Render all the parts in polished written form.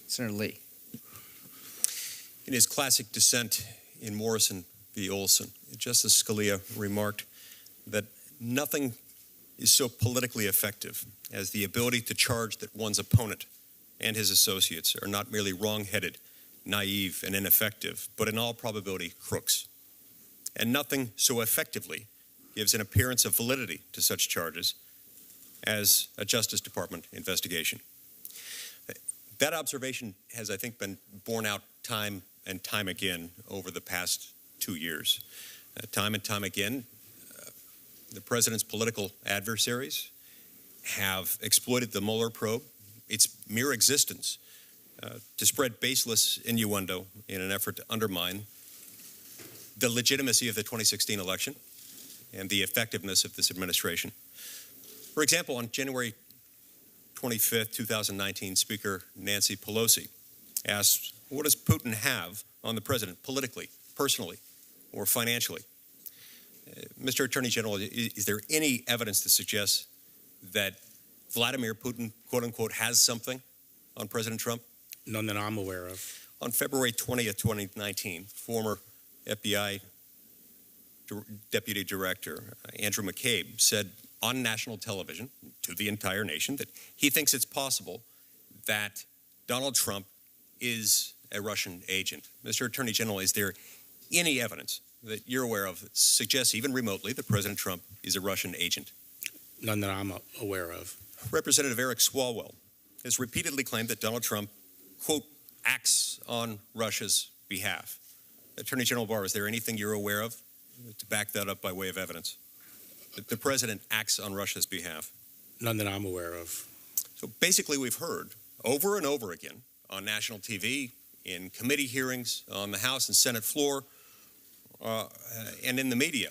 Senator Lee. In his classic dissent in Morrison v. Olson, Justice Scalia remarked that nothing is so politically effective as the ability to charge that one's opponent and his associates are not merely wrong-headed, naive, and ineffective, but in all probability crooks. And nothing so effectively gives an appearance of validity to such charges as a Justice Department investigation. That observation has, I think, been borne out time and time again over the past 2 years. Time and time again, the president's political adversaries have exploited the Mueller probe, its mere existence, to spread baseless innuendo in an effort to undermine the legitimacy of the 2016 election and the effectiveness of this administration. For example, on January 25th, 2019, Speaker Nancy Pelosi asked, what does Putin have on the president politically, personally, or financially? Mr. Attorney General, is there any evidence to suggest that Vladimir Putin, quote unquote, has something on President Trump? None that I'm aware of. On February 20th, 2019, former FBI Deputy Director Andrew McCabe said on national television to the entire nation that he thinks it's possible that Donald Trump is a Russian agent. Mr. Attorney General, is there any evidence that you're aware of that suggests even remotely that President Trump is a Russian agent? None that I'm aware of. Representative Eric Swalwell has repeatedly claimed that Donald Trump, quote, acts on Russia's behalf. Attorney General Barr, is there anything you're aware of to back that up by way of evidence? That the president acts on Russia's behalf? None that I'm aware of. So basically we've heard over and over again on national TV, in committee hearings, on the House and Senate floor, and in the media.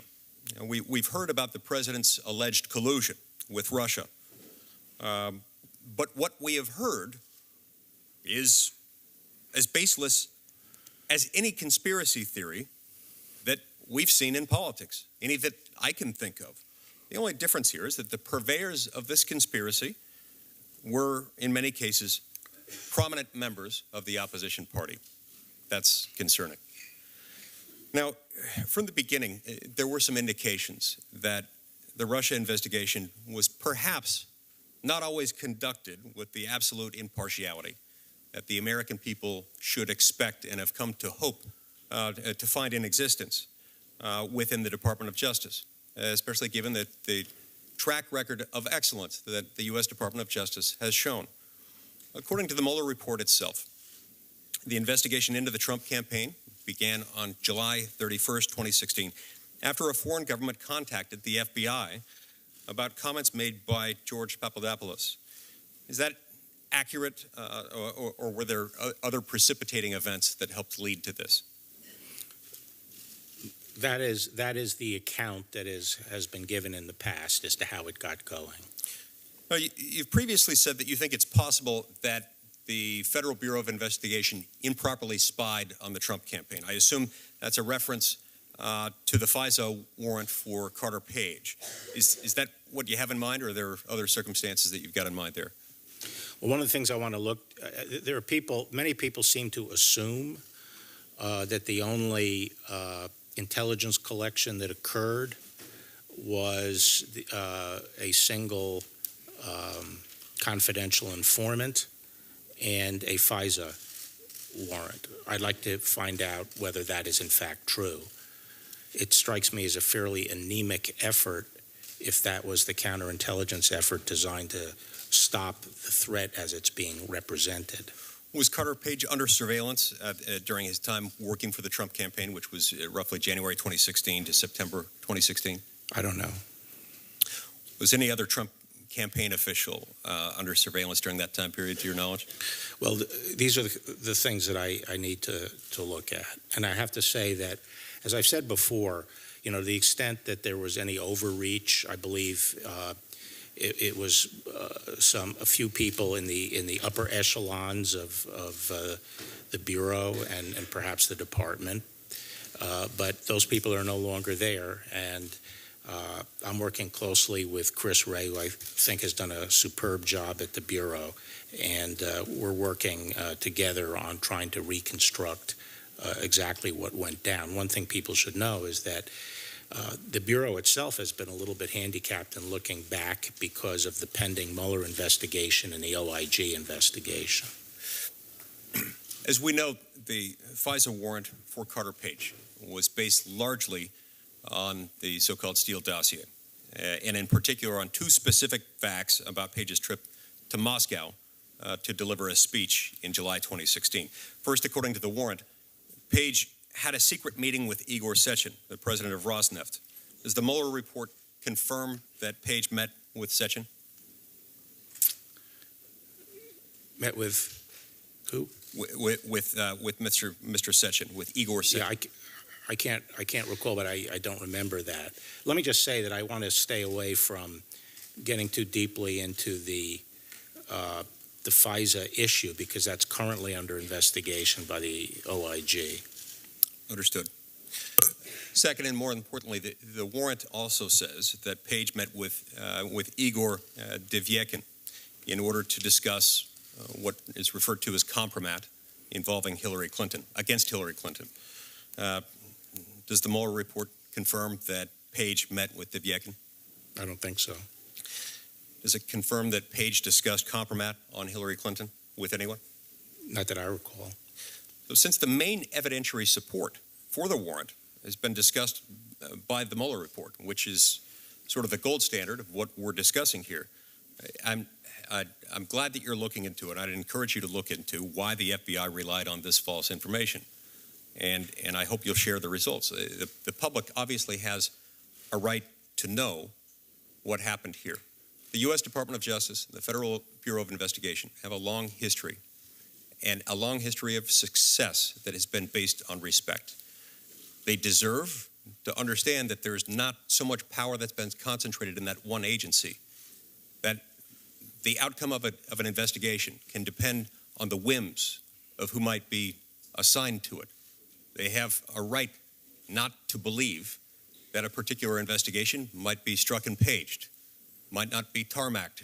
We've heard about the president's alleged collusion with Russia. But what we have heard is as baseless as any conspiracy theory that we've seen in politics, any that I can think of. The only difference here is that the purveyors of this conspiracy were, in many cases, prominent members of the opposition party. That's concerning. Now, from the beginning, there were some indications that the Russia investigation was perhaps not always conducted with the absolute impartiality that the American people should expect and have come to hope to find in existence within the Department of Justice, especially given that the track record of excellence that the U.S. Department of Justice has shown. According to the Mueller report itself, the investigation into the Trump campaign began on July 31st, 2016, after a foreign government contacted the FBI about comments made by George Papadopoulos. Is that accurate, or were there other precipitating events that helped lead to this? That is the account that has been given in the past as to how it got going. Now, you've previously said that you think it's possible that the Federal Bureau of Investigation improperly spied on the Trump campaign. I assume that's a reference to the FISA warrant for Carter Page. Is that what you have in mind, or are there other circumstances that you've got in mind there? Well, one of the things I want to look, there are many people seem to assume that the only intelligence collection that occurred was a single confidential informant and a FISA warrant. I'd like to find out whether that is in fact true. It strikes me as a fairly anemic effort if that was the counterintelligence effort designed to stop the threat as it's being represented. Was Carter Page under surveillance during his time working for the Trump campaign, which was roughly January 2016 to September 2016? I don't know. Was any other Trump campaign official under surveillance during that time period, to your knowledge? Well, these are the things that I need to look at. And I have to say that, as I've said before, you know, the extent that there was any overreach, I believe it was a few people in the upper echelons of the Bureau and perhaps the department. But those people are no longer there. And I'm working closely with Chris Ray, who I think has done a superb job at the Bureau, and we're working together on trying to reconstruct exactly what went down. One thing people should know is that the Bureau itself has been a little bit handicapped in looking back because of the pending Mueller investigation and the OIG investigation. As we know, the FISA warrant for Carter Page was based largely on the so-called Steele dossier, and in particular on two specific facts about Page's trip to Moscow to deliver a speech in July 2016. First, according to the warrant, Page had a secret meeting with Igor Sechin, the president of Rosneft. Does the Mueller report confirm that Page met with Sechin? Met with who? With Mr. Sechin, with Igor Sechin. Yeah, I can't recall, but I don't remember that. Let me just say that I want to stay away from getting too deeply into the FISA issue because that's currently under investigation by the OIG. Understood. Second, and more importantly, the warrant also says that Page met with Igor Divyekin in order to discuss what is referred to as compromat involving Hillary Clinton, against Hillary Clinton. Does the Mueller report confirm that Page met with Divyekin? I don't think so. Does it confirm that Page discussed compromat on Hillary Clinton with anyone? Not that I recall. So since the main evidentiary support for the warrant has been discussed by the Mueller report, which is sort of the gold standard of what we're discussing here, I'm glad that you're looking into it. I'd encourage you to look into why the FBI relied on this false information. And I hope you'll share the results. The public obviously has a right to know what happened here. The U.S. Department of Justice, the Federal Bureau of Investigation have a long history and a long history of success that has been based on respect. They deserve to understand that there's not so much power that's been concentrated in that one agency, that the outcome of an investigation can depend on the whims of who might be assigned to it. They have a right not to believe that a particular investigation might be struck and paged, might not be tarmacked,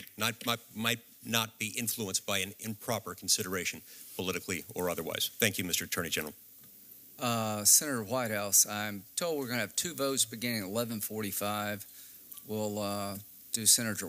might not be influenced by an improper consideration, politically or otherwise. Thank you, Mr. Attorney General. Senator Whitehouse, I'm told we're going to have two votes beginning at 11:45. We'll do Senator